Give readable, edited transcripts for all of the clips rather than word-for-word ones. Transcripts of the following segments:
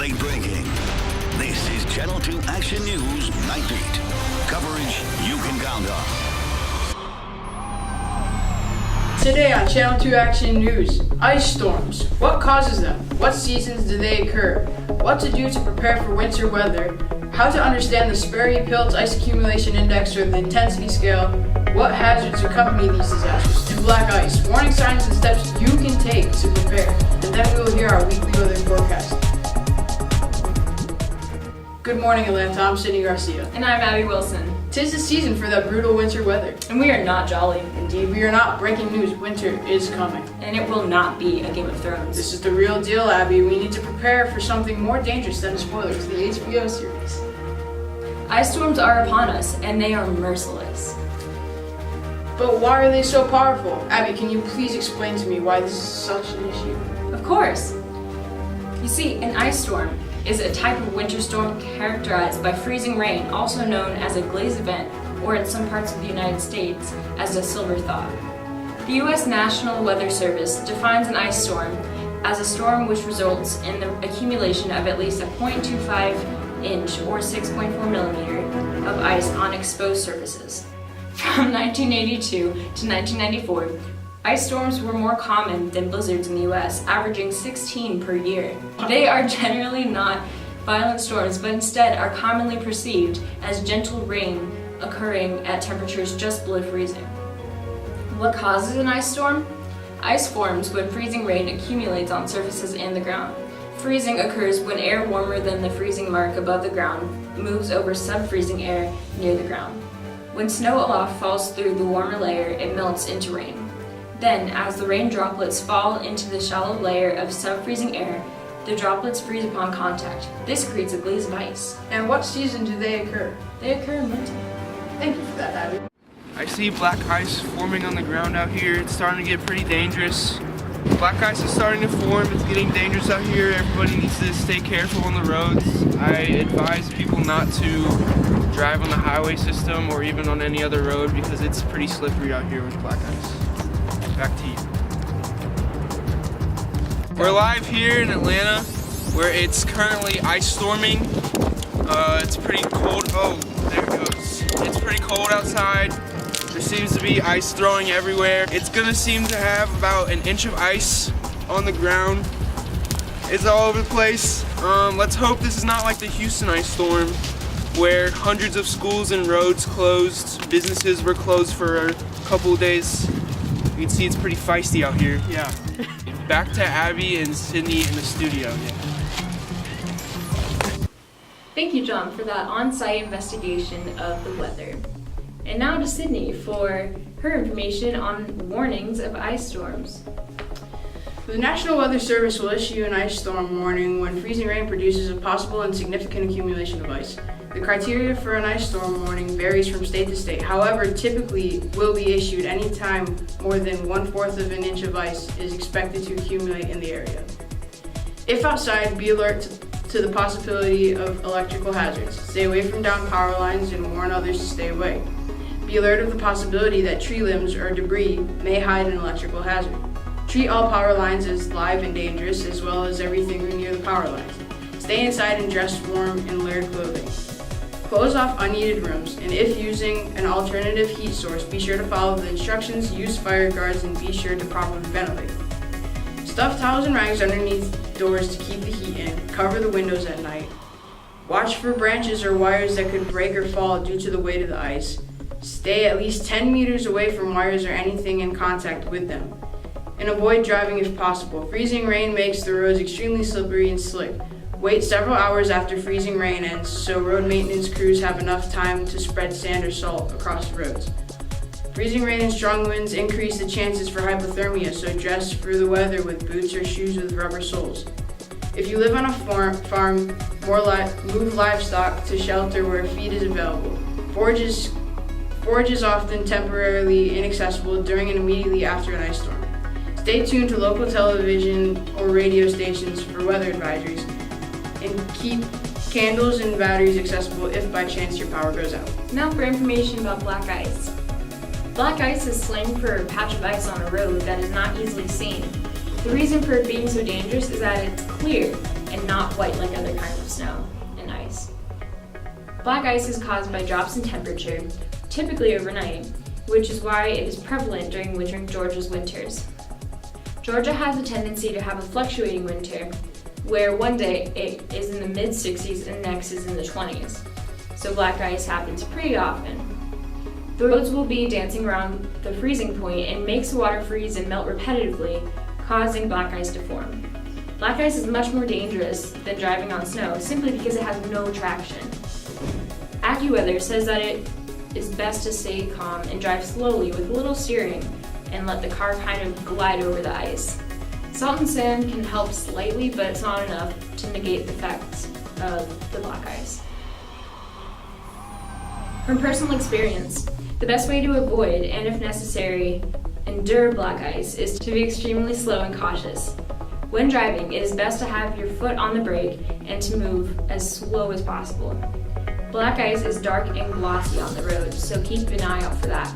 late breaking. This is Channel 2 Action News Night Beat. Coverage you can count on. Today on Channel 2 Action News, ice storms. What causes them? What seasons do they occur? What to do to prepare for winter weather? How to understand the Sperry-Pilz Ice Accumulation Index or the intensity scale? What hazards accompany these disasters? And black ice. Warning signs and steps you can take to prepare. And then we will hear our weekly weather forecast. Good morning, Atlanta. I'm Sydni Garcia. And I'm Abbie Wilson. 'Tis the season for that brutal winter weather. And we are not jolly. Indeed, we are not. Breaking news, winter is coming. And it will not be a Game of Thrones. This is the real deal, Abbie. We need to prepare for something more dangerous than a spoiler to the HBO series. Ice storms are upon us, and they are merciless. But why are they so powerful? Abbie, can you please explain to me why this is such an issue? Of course. You see, an ice storm is a type of winter storm characterized by freezing rain, also known as a glaze event, or in some parts of the United States as a silver thaw. The U.S. National Weather Service defines an ice storm as a storm which results in the accumulation of at least a 0.25 inch or 6.4 millimeter of ice on exposed surfaces. From 1982 to 1994, ice storms were more common than blizzards in the U.S., averaging 16 per year. They are generally not violent storms, but instead are commonly perceived as gentle rain occurring at temperatures just below freezing. What causes an ice storm? Ice forms when freezing rain accumulates on surfaces and the ground. Freezing occurs when air warmer than the freezing mark above the ground moves over sub-freezing air near the ground. When snow aloft falls through the warmer layer, it melts into rain. Then, as the rain droplets fall into the shallow layer of sub-freezing air, the droplets freeze upon contact. This creates a glaze of ice. And what season do they occur? They occur in winter. Thank you for that, Abbie. I see black ice forming on the ground out here. It's starting to get pretty dangerous. Black ice is starting to form. It's getting dangerous out here. Everybody needs to stay careful on the roads. I advise people not to drive on the highway system or even on any other road because it's pretty slippery out here with black ice. Back to you. We're live here in Atlanta where it's currently ice storming. It's pretty cold. Oh, there it goes. It's pretty cold outside. There seems to be ice throwing everywhere. It's gonna seem to have about an inch of ice on the ground. It's all over the place. Let's hope this is not like the Houston ice storm where hundreds of schools and roads closed. Businesses were closed for a couple of days. You can see it's pretty feisty out here. Yeah. Back to Abbie and Sydni in the studio. Yeah. Thank you, John, for that on-site investigation of the weather. And now to Sydni for her information on warnings of ice storms. The National Weather Service will issue an ice storm warning when freezing rain produces a possible and significant accumulation of ice. The criteria for an ice storm warning varies from state to state. However, typically will be issued any time more than 1/4 of an inch of ice is expected to accumulate in the area. If outside, be alert to the possibility of electrical hazards. Stay away from downed power lines and warn others to stay away. Be alert of the possibility that tree limbs or debris may hide an electrical hazard. Treat all power lines as live and dangerous, as well as everything near the power lines. Stay inside and dress warm in layered clothing. Close off unneeded rooms, and if using an alternative heat source, be sure to follow the instructions, use fire guards, and be sure to properly ventilate. Stuff towels and rags underneath doors to keep the heat in. Cover the windows at night. Watch for branches or wires that could break or fall due to the weight of the ice. Stay at least 10 meters away from wires or anything in contact with them. And avoid driving if possible. Freezing rain makes the roads extremely slippery and slick. Wait several hours after freezing rain ends so road maintenance crews have enough time to spread sand or salt across the roads. Freezing rain and strong winds increase the chances for hypothermia, so dress for the weather with boots or shoes with rubber soles. If you live on a farm, move livestock to shelter where feed is available. Forage is often temporarily inaccessible during and immediately after an ice storm. Stay tuned to local television or radio stations for weather advisories, and keep candles and batteries accessible if by chance your power goes out. Now for information about black ice. Black ice is slang for a patch of ice on a road that is not easily seen. The reason for it being so dangerous is that it's clear and not white like other kinds of snow and ice. Black ice is caused by drops in temperature, typically overnight, which is why it is prevalent during Georgia's winters. Georgia has a tendency to have a fluctuating winter, where one day it is in the mid-60s and next is in the 20s. So black ice happens pretty often. The roads will be dancing around the freezing point and makes the water freeze and melt repetitively, causing black ice to form. Black ice is much more dangerous than driving on snow simply because it has no traction. AccuWeather says that it is best to stay calm and drive slowly with little steering and let the car kind of glide over the ice. Salt and sand can help slightly, but it's not enough to negate the effects of the black ice. From personal experience, the best way to avoid, and if necessary, endure black ice is to be extremely slow and cautious. When driving, it is best to have your foot on the brake and to move as slow as possible. Black ice is dark and glossy on the road, so keep an eye out for that.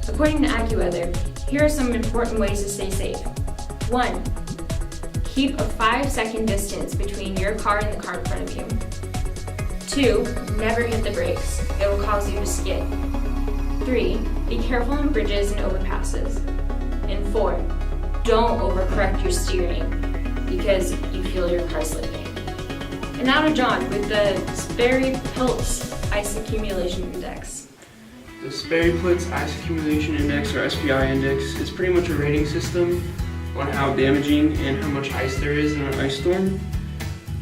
According to AccuWeather, here are some important ways to stay safe. 1. Keep a 5-second distance between your car and the car in front of you. 2. Never hit the brakes. It will cause you to skid. 3. Be careful on bridges and overpasses. And 4. Don't overcorrect your steering because you feel your car slipping. And now to John with the Sperry-Pilz Ice Accumulation Index. The Sperry-Pilz Ice Accumulation Index, or SPI index, is pretty much a rating system on how damaging and how much ice there is in an ice storm.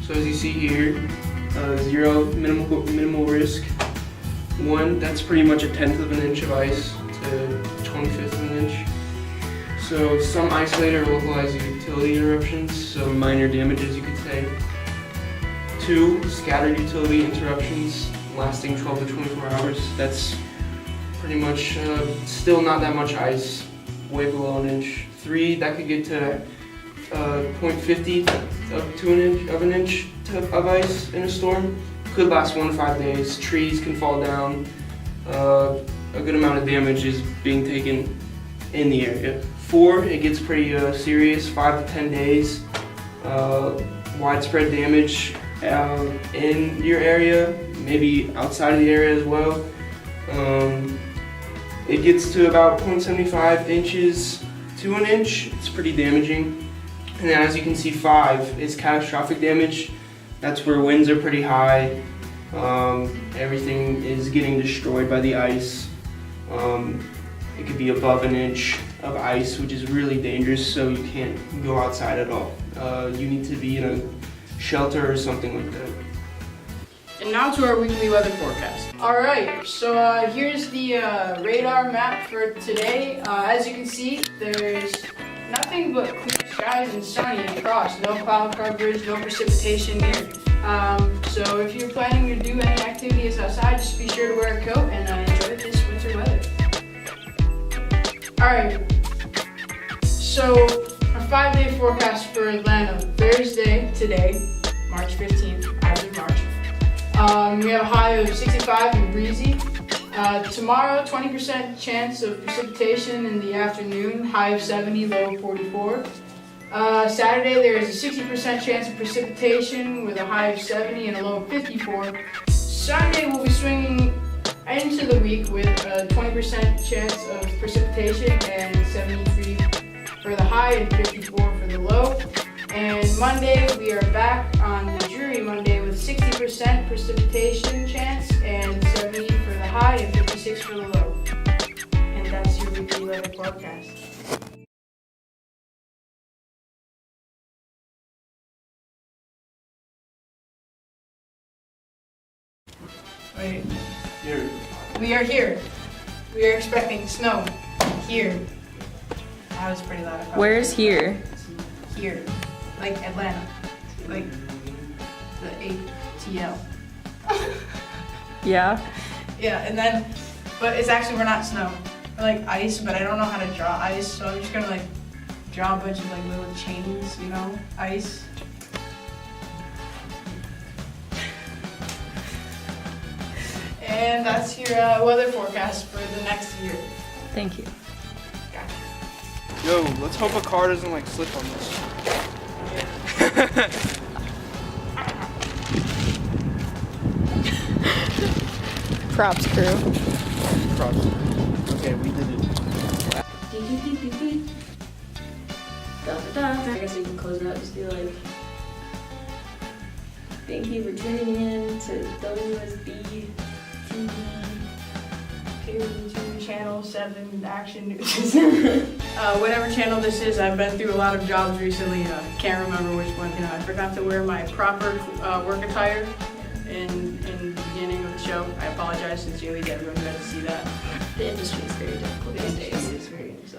So as you see here, 0, minimal risk. 1, that's pretty much 1/10 of an inch of ice to 1/25 of an inch. So some isolated or localized utility interruptions, so minor damages you could say. 2, scattered utility interruptions lasting 12 to 24 hours. That's pretty much still not that much ice, way below an inch. 3, that could get to 0.50 up to an inch of ice in a storm. Could last 1 to 5 days. Trees can fall down. A good amount of damage is being taken in the area. 4, it gets pretty serious, 5 to 10 days. Widespread damage in your area, maybe outside of the area as well. It gets to about 0.75 inches to an inch. It's pretty damaging. And then as you can see, 5 is catastrophic damage. That's where winds are pretty high. Everything is getting destroyed by the ice. It could be above an inch of ice, which is really dangerous, so you can't go outside at all. You need to be in a shelter or something like that. And now to our weekly weather forecast. Alright, so here's the radar map for today. As you can see, there's nothing but clear skies and sunny across. No cloud coverage, no precipitation here. So if you're planning to do any activities outside, just be sure to wear a coat and enjoy this winter weather. Alright, so a 5-day forecast for Atlanta. Thursday, today, March 15th, as of March. We have a high of 65 and breezy. Tomorrow, 20% chance of precipitation in the afternoon, high of 70, low of 44. Saturday, there is a 60% chance of precipitation with a high of 70 and a low of 54. Sunday, we'll be swinging into the week with a 20% chance of precipitation and 73 for the high and 54 for the low. And Monday, we are back on the Jury Monday with 60% precipitation chance and 70 for the high and 56 for the low. And that's your weekly weather forecast. Wait. Here. We are here. We are expecting snow. Here. That was pretty loud. Where is here? Here. Like Atlanta. Like the ATL. Yeah. Yeah, and then, but it's actually, we're not snow. We're like ice, but I don't know how to draw ice, so I'm just gonna like draw a bunch of like little chains, you know, ice. And that's your weather forecast for the next year. Thank you. Gotcha. Yo, let's hope a car doesn't like slip on this. Props crew. Props. Okay, we did it. I guess you can close it out. Just be like, thank you for tuning in to WSB TV. To Channel 7 Action News. Whatever channel this is, I've been through a lot of jobs recently. Can't remember which one. I forgot to wear my proper work attire in the beginning of the show. I apologize sincerely to everyone who had to see that. The industry is very difficult these days. It's very, so.